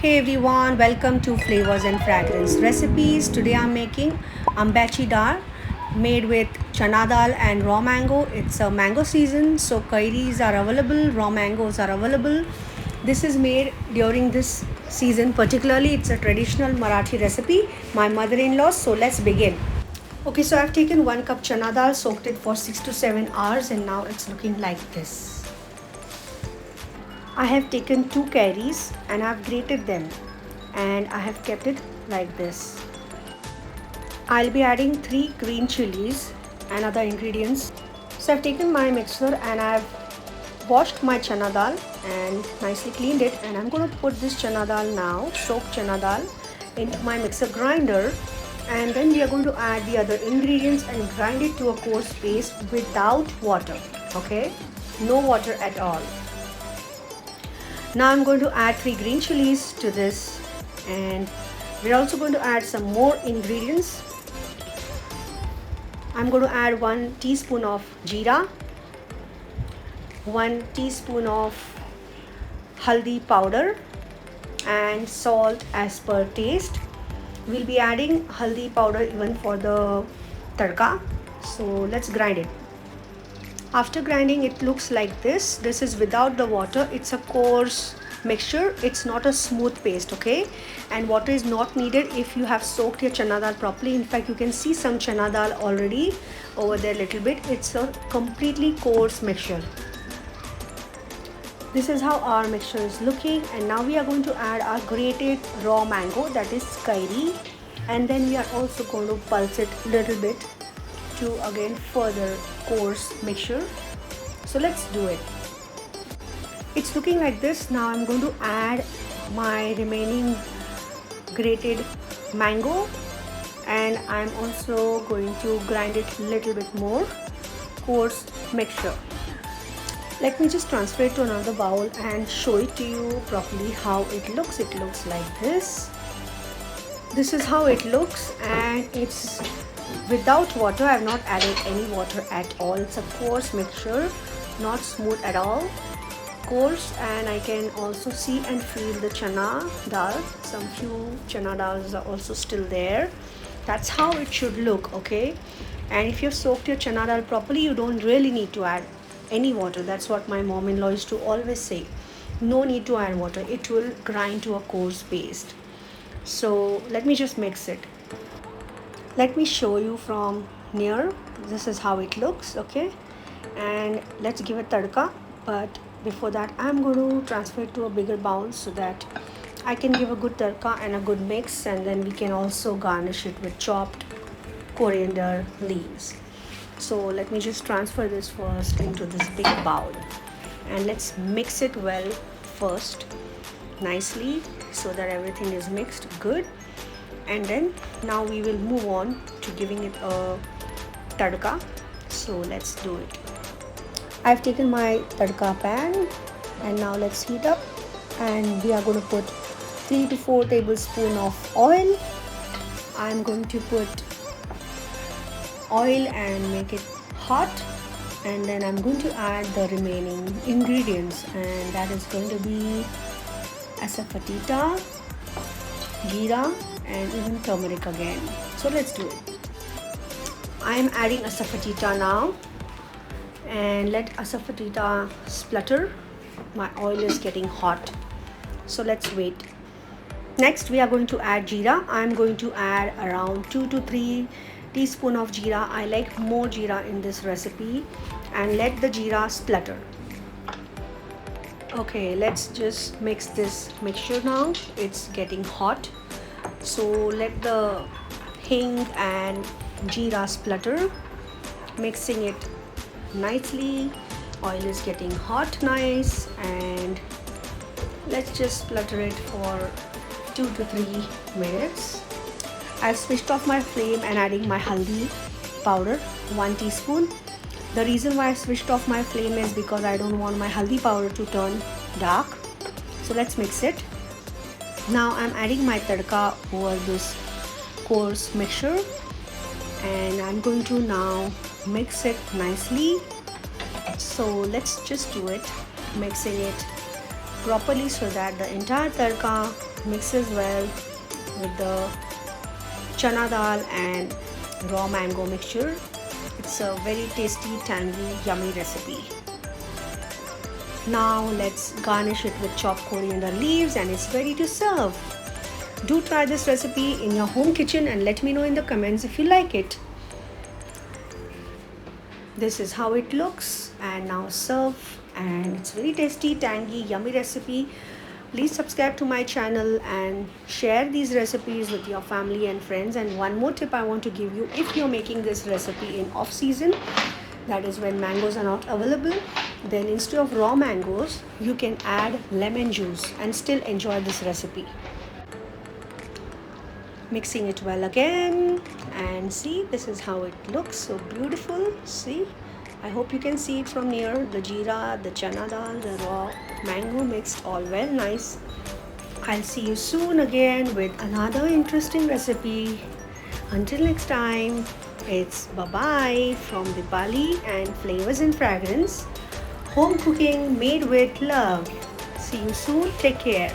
Hey everyone, welcome to Flavors and Fragrance recipes. Today I'm making Ambyachi Dal made with chana dal and raw mango. It's a mango season, so curries are available, raw mangoes are available. This is made during this season, particularly it's a traditional Marathi recipe, my mother-in-law. So let's begin. Okay, so I've taken 1 cup chana dal, soaked it for 6 to 7 hours, and now it's looking like this. I have taken 2 curries and I've grated them and I have kept it like this. I'll be adding 3 green chilies and other ingredients. So I've taken my mixer and I've washed my chana dal and nicely cleaned it, and I'm going to put this chana dal now, soaked chana dal, into my mixer grinder, and then we are going to add the other ingredients and grind it to a coarse paste without water. Okay, no water at all. Now I'm going to add 3 green chilies to this, and we're also going to add some more ingredients. I'm going to add 1 teaspoon of jeera, 1 teaspoon of haldi powder, and salt as per taste. We'll be adding haldi powder even for the tadka. So let's grind it. After grinding, it looks like this. This is without the water. It's a coarse mixture. It's not a smooth paste, okay? And water is not needed if you have soaked your chana dal properly. In fact, you can see some chana dal already over there a little bit. It's a completely coarse mixture. This is how our mixture is looking, and now we are going to add our grated raw mango, that is curry, and then we are also going to pulse it a little bit to again further coarse mixture. So let's do it. It's looking like this. Now I'm going to add my remaining grated mango, and I'm also going to grind it a little bit more coarse mixture. Let me just transfer it to another bowl and show it to you properly how it looks. It looks like this. This is how it looks, and it's without water. I have not added any water at all. It's a coarse mixture, not smooth at all, coarse, and I can also see and feel the chana dal. Some few chana dals are also still there. That's how it should look, okay? And if you've soaked your chana dal properly, you don't really need to add any water. That's what my mom-in-law used to always say. No need to add water. It will grind to a coarse paste. So let me just mix it. Let me show you from near. This is how it looks, okay? And let's give it tadka. But before that, I'm going to transfer it to a bigger bowl so that I can give a good tadka and a good mix, and then we can also garnish it with chopped coriander leaves. So let me just transfer this first into this big bowl, and let's mix it well first nicely so that everything is mixed good, and then now we will move on to giving it a tadka. So let's do it. I've taken my tadka pan, and now let's heat up, and we are going to put 3 to 4 tablespoons of oil. I'm going to put oil and make it hot, and then I'm going to add the remaining ingredients, and that is going to be asafoetida, jeera, and even turmeric again. So let's do it. I am adding asafoetida now, and let asafoetida splutter. My oil is getting hot, so let's wait. Next, we are going to add jeera. I'm going to add around 2 to 3 teaspoon of jeera. I like more jeera in this recipe, and let the jeera splutter. Okay, let's just mix this mixture now. It's getting hot, so let the hing and jeera splutter, mixing it nicely. Oil is getting hot, nice, and let's just splutter it for 2 to 3 minutes. I've switched off my flame and adding my haldi powder, 1 teaspoon. The reason why I switched off my flame is because I don't want my haldi powder to turn dark. So let's mix it. Now I'm adding my tadka over this coarse mixture, and I'm going to now mix it nicely. So let's just do it, mixing it properly so that the entire tadka mixes well with the chana dal and raw mango mixture. It's a very tasty, tangy, yummy recipe. Now let's garnish it with chopped coriander leaves and it's ready to serve. Do try this recipe in your home kitchen and let me know in the comments if you like it. This is how it looks and now serve, and it's very tasty, tangy, yummy recipe. Please subscribe to my channel and share these recipes with your family and friends. And one more tip I want to give you: if you're making this recipe in off season, that is when mangoes are not available, then instead of raw mangoes you can add lemon juice and still enjoy this recipe. Mixing it well again, and see, this is how it looks, so beautiful. See, I hope you can see it from near. The jeera, the chana dal, the raw mango mixed all well nice. I'll see you soon again with another interesting recipe. Until next time, it's bye-bye from Deepali and Flavors and Fragrance. Home cooking made with love. See you soon. Take care.